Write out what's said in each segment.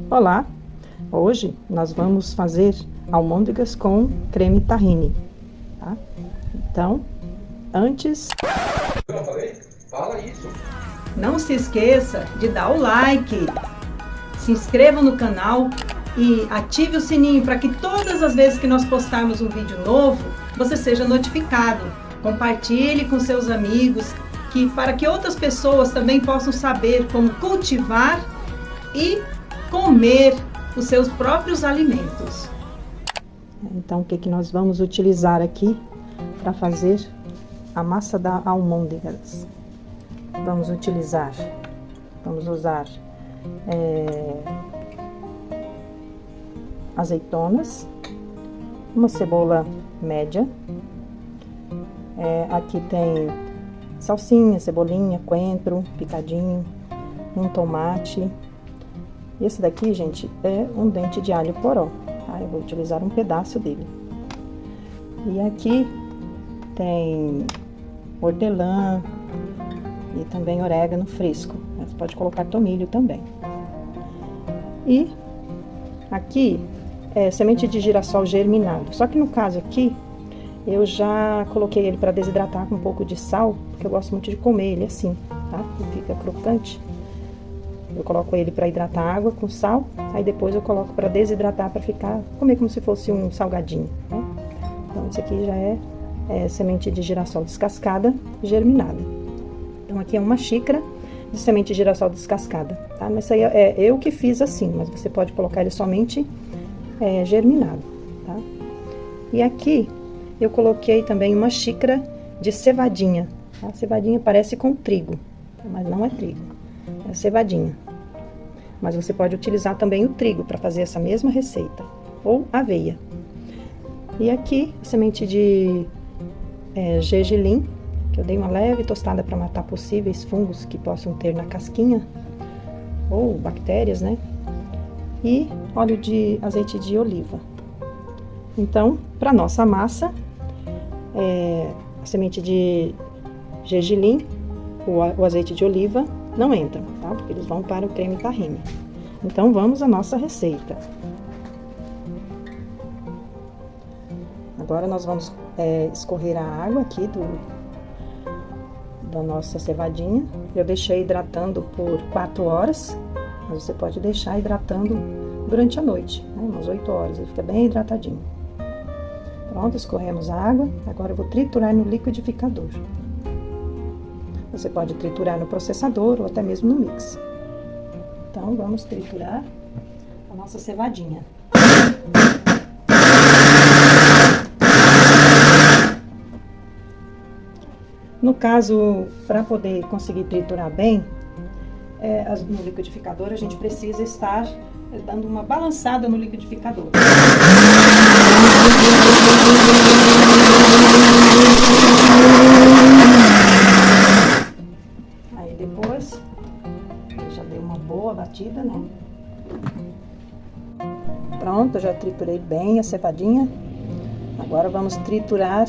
Olá! Hoje nós vamos fazer almôndegas com creme tahine, tá? Então, antes... Eu não falei? Fala isso! Não se esqueça de dar o like, se inscreva no canal e ative o sininho para que todas as vezes que nós postarmos um vídeo novo, você seja notificado. Compartilhe com seus amigos, para que outras pessoas também possam saber como cultivar e comer os seus próprios alimentos. Então, o que nós vamos utilizar aqui para fazer a massa da almôndegas? Vamos usar azeitonas, uma cebola média, aqui tem salsinha, cebolinha, coentro picadinho, um tomate. Esse daqui, gente, é um dente de alho poró, tá? Eu vou utilizar um pedaço dele. E aqui tem hortelã e também orégano fresco. Você pode colocar tomilho também. E aqui é semente de girassol germinado. Só que no caso aqui, eu já coloquei ele para desidratar com um pouco de sal, porque eu gosto muito de comer ele assim, tá? Ele fica crocante. Eu coloco ele para hidratar a água com sal, aí depois eu coloco para desidratar, para comer como se fosse um salgadinho, né? Então, esse aqui já é semente de girassol descascada, germinada. Então, aqui é uma xícara de semente de girassol descascada, tá? Mas isso aí é eu que fiz assim, mas você pode colocar ele somente germinado, tá? E aqui eu coloquei também uma xícara de cevadinha, tá? A cevadinha parece com trigo, tá? Mas não é trigo, é cevadinha. Mas você pode utilizar também o trigo para fazer essa mesma receita, ou aveia. E aqui, semente de gergelim, que eu dei uma leve tostada para matar possíveis fungos que possam ter na casquinha, ou bactérias, né? E óleo de azeite de oliva. Então, para nossa massa, a semente de gergelim, o azeite de oliva não entram, tá? Porque eles vão para o creme tahine. Então, vamos à nossa receita. Agora, nós vamos escorrer a água aqui da nossa cevadinha. Eu deixei hidratando por 4 horas, mas você pode deixar hidratando durante a noite, né? Umas 8 horas, ele fica bem hidratadinho. Pronto, escorremos a água. Agora eu vou triturar no liquidificador. Você pode triturar no processador ou até mesmo no mix. Então, vamos triturar a nossa cevadinha. No caso, para poder conseguir triturar bem, no liquidificador, a gente precisa estar dando uma balançada no liquidificador. Aí depois, já dei uma boa batida, né? Pronto, já triturei bem a cevadinha. Agora vamos triturar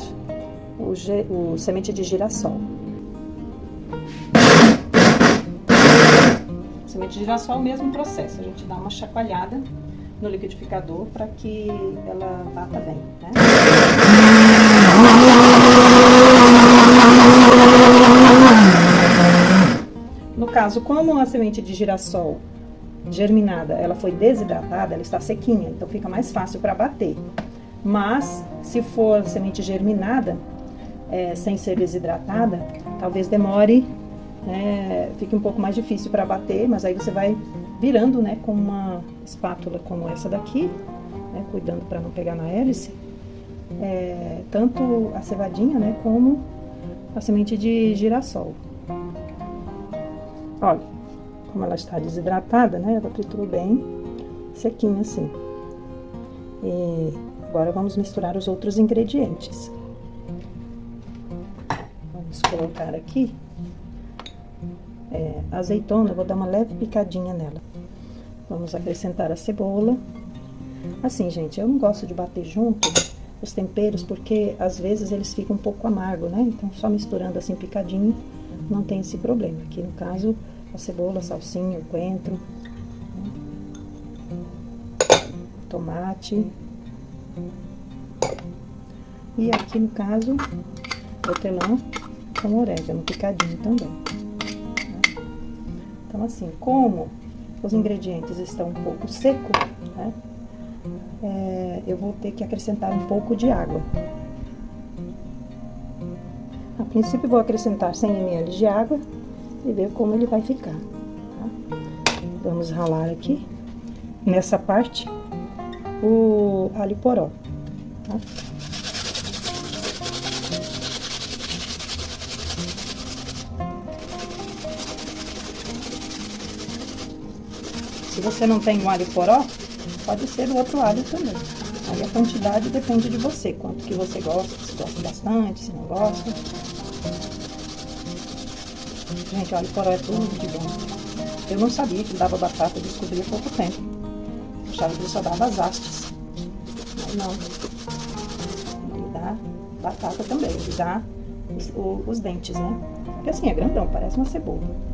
o semente de girassol. Semente de girassol, o mesmo processo. A gente dá uma chacoalhada no liquidificador para que ela bata bem, né? No caso, como a semente de girassol germinada, ela foi desidratada, ela está sequinha, então fica mais fácil para bater. Mas, se for semente germinada, sem ser desidratada, talvez demore, fique um pouco mais difícil para bater, mas aí você vai virando, né, com uma espátula como essa daqui, né, cuidando para não pegar na hélice, tanto a cevadinha, né, como a semente de girassol. Olha, como ela está desidratada, né, ela triturou bem sequinha assim. E agora vamos misturar os outros ingredientes. Vamos colocar aqui azeitona, eu vou dar uma leve picadinha nela. Vamos acrescentar a cebola. Assim, gente, eu não gosto de bater junto, os temperos, porque às vezes eles ficam um pouco amargo, né? Então, só misturando assim picadinho, não tem esse problema. Aqui no caso, a cebola, a salsinha, o coentro, né? Tomate. E aqui no caso, hortelã com orégano picadinho também. Né? Então, assim, como os ingredientes estão um pouco secos, né? Eu vou ter que acrescentar um pouco de água. A princípio, vou acrescentar 100 ml de água e ver como ele vai ficar. Tá? Vamos ralar aqui, nessa parte, o alho poró. Tá? Se você não tem o alho poró, pode ser o outro alho também. Aí a quantidade depende de você, quanto que você gosta, se gosta bastante, se não gosta. Gente, o alho poró é tudo de bom. Eu não sabia que dava batata, eu descobri há pouco tempo. Eu achava que ele só dava as hastes. Mas não. Ele dá batata também, ele dá os dentes, né? Porque assim, é grandão, parece uma cebola.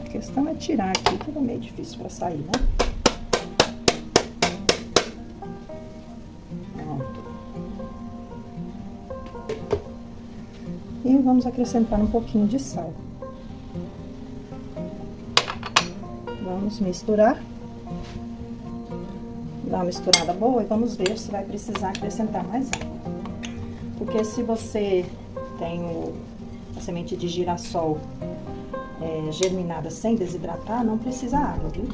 A questão é tirar aqui, que é meio difícil para sair, né? Pronto. E vamos acrescentar um pouquinho de sal. Vamos misturar. Dar uma misturada boa e vamos ver se vai precisar acrescentar mais água. Porque se você tem a semente de girassol germinada sem desidratar, não precisa água, viu?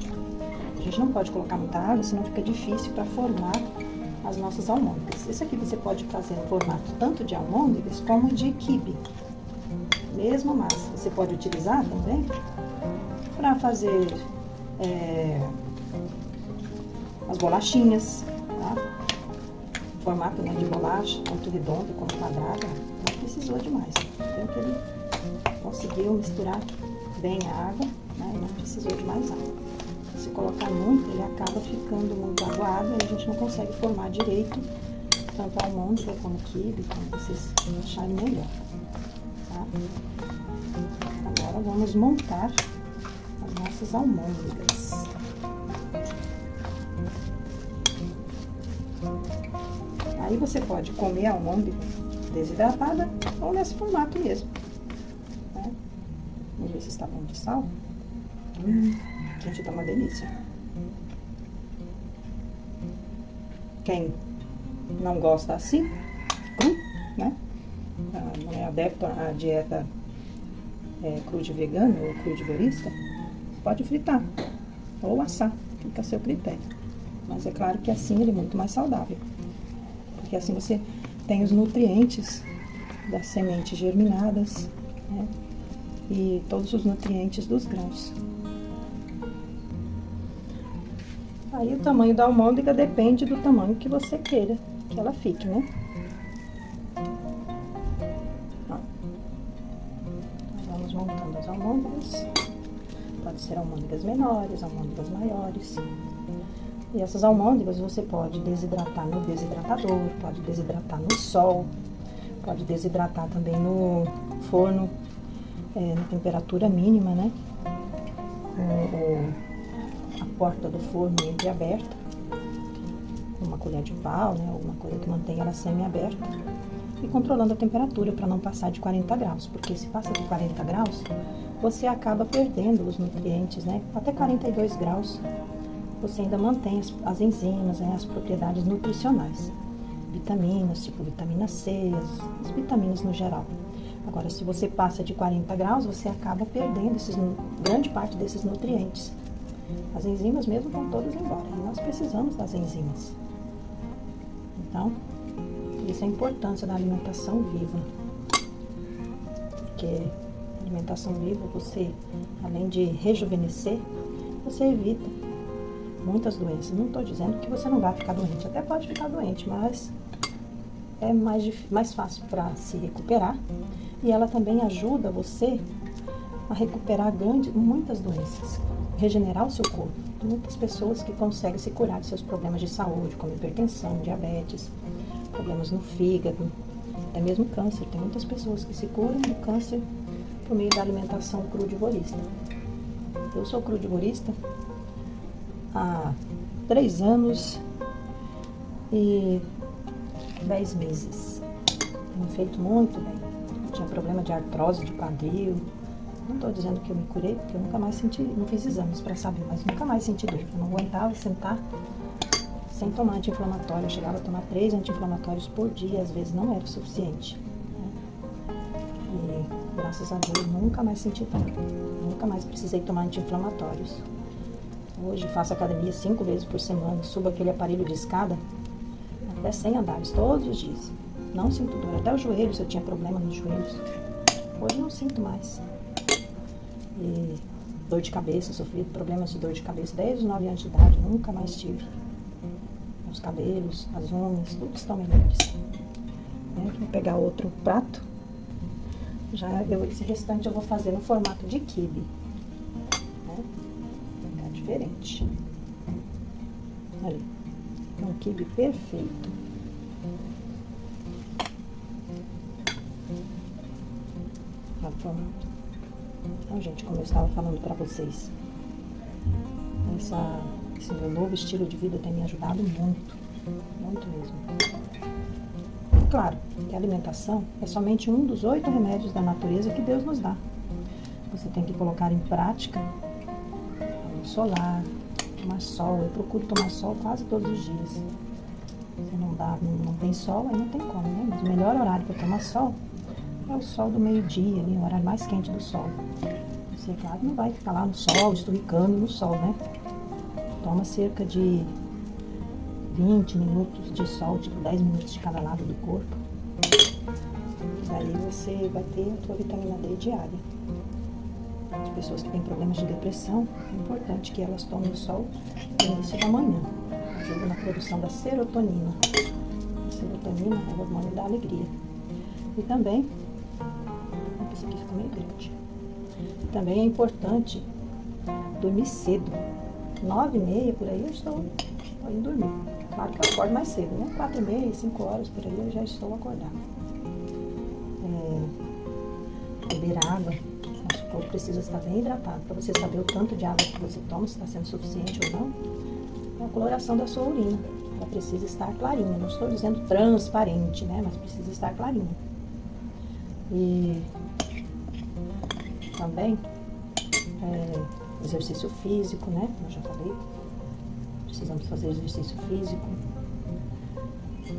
A gente não pode colocar muita água, senão fica difícil para formar as nossas almôndegas. Esse aqui você pode fazer no formato tanto de almôndegas como de quibe. Mesma massa. Você pode utilizar também para fazer as bolachinhas, tá? O formato, né, de bolacha, tanto redondo como quadrado, não precisou demais. Então, que ele conseguiu misturar bem a água, né, e não precisou de mais água. Se colocar muito, ele acaba ficando muito aguado e a gente não consegue formar direito tanto a almôndega como quibe, como vocês acharem melhor. Tá? Agora vamos montar as nossas almôndegas. Aí você pode comer a almôndega desidratada ou nesse formato mesmo. Né? Vamos ver se está bom de sal. Gente, tá uma delícia. Quem não gosta assim, cru, né? Não é adepto à dieta cru de vegano ou cru de verista, pode fritar ou assar, fica a seu critério. Mas é claro que assim ele é muito mais saudável, porque assim você tem os nutrientes das sementes germinadas, né? E todos os nutrientes dos grãos. Aí o tamanho da almôndega depende do tamanho que você queira que ela fique, né? Ó. Vamos montando as almôndegas. Pode ser almôndegas menores, almôndegas maiores. E essas almôndegas você pode desidratar no desidratador, pode desidratar no sol, pode desidratar também no forno, na temperatura mínima, né? A porta do forno entreaberta, com uma colher de pau, né? Alguma coisa que mantenha ela semi-aberta. E controlando a temperatura para não passar de 40 graus, porque se passa de 40 graus, você acaba perdendo os nutrientes, né? Até 42 graus, você ainda mantém as enzimas, né? As propriedades nutricionais. Vitaminas, tipo vitamina C, as vitaminas no geral. Agora, se você passa de 40 graus, você acaba perdendo grande parte desses nutrientes. As enzimas mesmo vão todas embora, e nós precisamos das enzimas. Então, isso é a importância da alimentação viva. Porque a alimentação viva, você, além de rejuvenescer, você evita muitas doenças. Não estou dizendo que você não vai ficar doente, até pode ficar doente, mas é mais fácil para se recuperar. E ela também ajuda você a recuperar muitas doenças, regenerar o seu corpo. Tem muitas pessoas que conseguem se curar de seus problemas de saúde, como hipertensão, diabetes, problemas no fígado, até mesmo câncer. Tem muitas pessoas que se curam do câncer por meio da alimentação crudivorista. Eu sou crudivorista há 3 anos e 10 meses. Tenho feito muito bem. Eu tinha problema de artrose de quadril. Não estou dizendo que eu me curei, porque eu nunca mais senti, não fiz exames para saber, mas nunca mais senti dor. Eu não aguentava sentar sem tomar anti-inflamatório. Eu chegava a tomar 3 anti-inflamatórios por dia, às vezes não era o suficiente. E graças a Deus nunca mais senti dor. Nunca mais precisei tomar anti-inflamatórios. Hoje faço academia 5 vezes por semana, subo aquele aparelho de escada até 100 andares todos os dias. Não sinto dor. Até os joelhos, eu tinha problema nos joelhos. Hoje não sinto mais. E dor de cabeça, sofri problemas de dor de cabeça desde os 9 anos de idade, nunca mais tive. Os cabelos, as unhas, tudo estão melhores. Vou pegar outro prato. Esse restante eu vou fazer no formato de quibe. Vai ficar diferente. Olha, é um quibe perfeito. Olha o formato. Então, gente, como eu estava falando para vocês, esse meu novo estilo de vida tem me ajudado muito, muito mesmo. E claro, que a alimentação é somente um dos 8 remédios da natureza que Deus nos dá. Você tem que colocar em prática a luz solar, tomar sol. Eu procuro tomar sol quase todos os dias. Se não tem sol, aí não tem como, né? Mas o melhor horário para tomar sol é o sol do meio-dia, ali, o horário mais quente do sol. Você, claro, não vai ficar lá no sol, esturricando no sol, né? Toma cerca de 20 minutos de sol, tipo 10 minutos de cada lado do corpo. Daí você vai ter a tua vitamina D diária. As pessoas que têm problemas de depressão, é importante que elas tomem o sol no início da manhã. Ajuda na produção da serotonina. A serotonina é o hormônio da alegria. E também, esse aqui fica meio grande. Também é importante dormir cedo. 9h30 por aí eu estou indo dormir. Claro que eu acordo mais cedo, né? 4h30, 5 horas por aí eu já estou acordada. Beber água. Nosso corpo precisa estar bem hidratado. Para você saber o tanto de água que você toma, se está sendo suficiente ou não, é a coloração da sua urina. Ela precisa estar clarinha. Não estou dizendo transparente, né? Mas precisa estar clarinha. E também exercício físico, né? Como eu já falei, precisamos fazer exercício físico.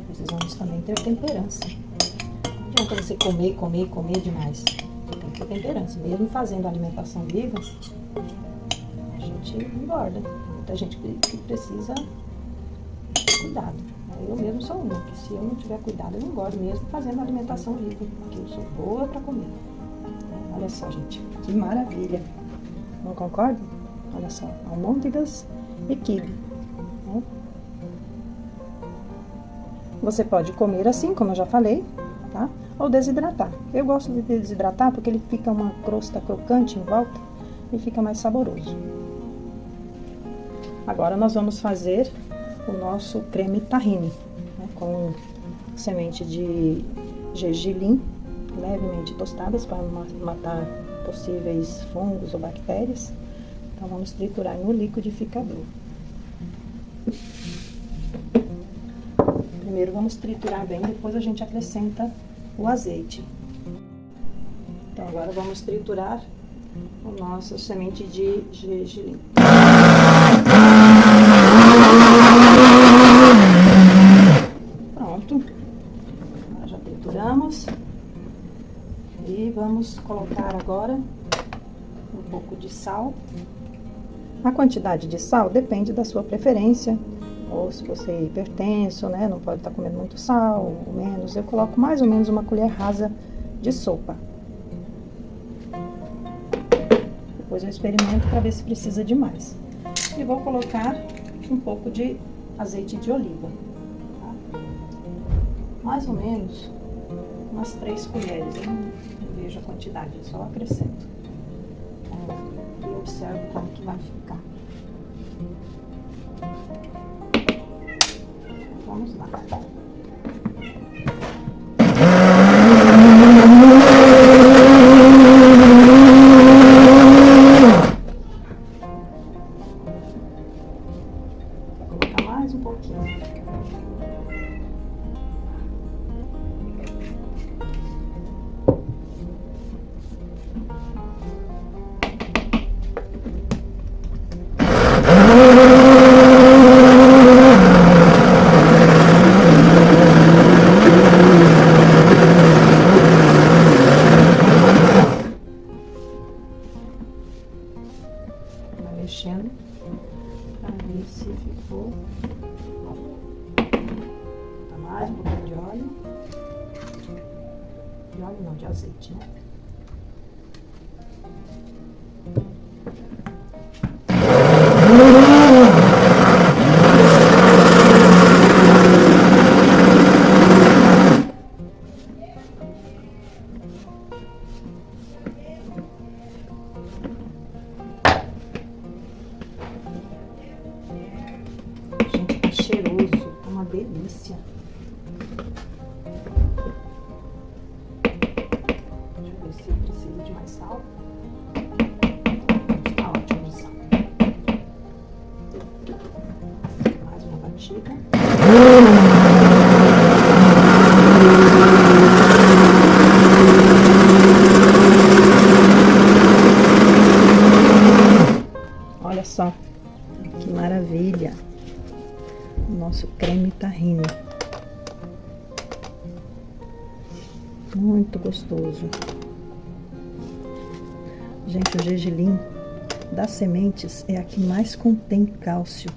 Precisamos também ter temperança. Não adianta você comer demais. Tem que ter temperança. Mesmo fazendo alimentação viva, a gente engorda. Muita gente que precisa de cuidado. Eu mesmo sou uma, que se eu não tiver cuidado, eu não engordo mesmo fazendo alimentação viva, porque eu sou boa para comer. Olha só, gente, que maravilha. Não concorda? Olha só, almôndegas e quibe. Né? Você pode comer assim, como eu já falei, tá? Ou desidratar. Eu gosto de desidratar porque ele fica uma crosta crocante em volta e fica mais saboroso. Agora nós vamos fazer o nosso creme tahine, né, com semente de gergelim levemente tostadas para matar possíveis fungos ou bactérias. Então vamos triturar no liquidificador. Primeiro vamos triturar bem, depois a gente acrescenta o azeite. Então agora vamos triturar a nossa semente de gergelim. Pronto, agora já trituramos e vamos colocar agora um pouco de sal. A quantidade de sal depende da sua preferência, ou se você é hipertenso, né, não pode estar comendo muito sal, ou menos. Eu coloco mais ou menos uma colher rasa de sopa. Depois eu experimento para ver se precisa de mais. E vou colocar um pouco de azeite de oliva, tá? Mais ou menos umas 3 colheres, eu não vejo a quantidade, eu só acrescento. E observo como que vai ficar. Vamos lá. Vou colocar mais um pouquinho. Mexendo para ver se ficou. Tá mais um pouquinho de óleo. De óleo não, de azeite, né? Cheiroso, é uma delícia. Deixa eu ver se precisa de mais sal. Tá ótimo o sal. Mais uma batida. Olha só que maravilha. O nosso creme tahine. Muito gostoso. Gente, o gergelim das sementes é a que mais contém cálcio.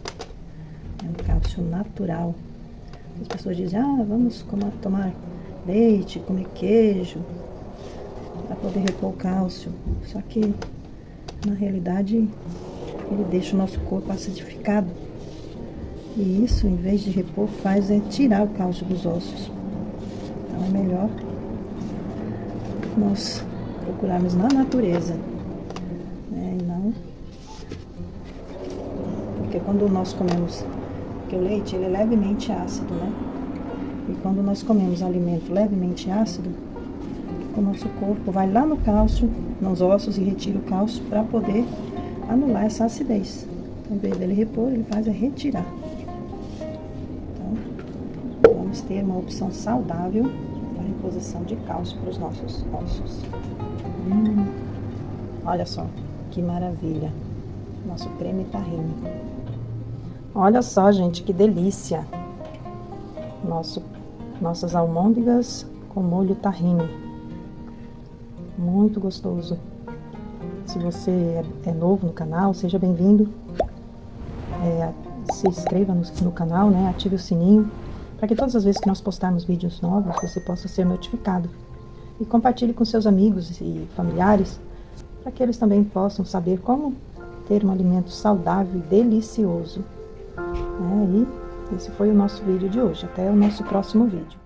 É um cálcio natural. As pessoas dizem, vamos tomar leite, comer queijo, para poder repor o cálcio. Só que, na realidade, ele deixa o nosso corpo acidificado. E isso, em vez de repor, faz tirar o cálcio dos ossos. Então é melhor nós procurarmos na natureza, né? E não... Porque quando nós comemos... Porque o leite, ele é levemente ácido, né? E quando nós comemos alimento levemente ácido, o nosso corpo vai lá no cálcio, nos ossos, e retira o cálcio para poder anular essa acidez. Então, em vez dele repor, ele faz retirar. Vamos ter uma opção saudável para reposição de cálcio para os nossos ossos. Olha só que maravilha, nosso creme tahine. Olha só, gente, que delícia. Nossas almôndegas com molho tahine. Muito gostoso. Se você é novo no canal, seja bem-vindo. Se inscreva no canal, né? Ative o sininho, para que todas as vezes que nós postarmos vídeos novos, você possa ser notificado. E compartilhe com seus amigos e familiares, para que eles também possam saber como ter um alimento saudável e delicioso. E esse foi o nosso vídeo de hoje. Até o nosso próximo vídeo.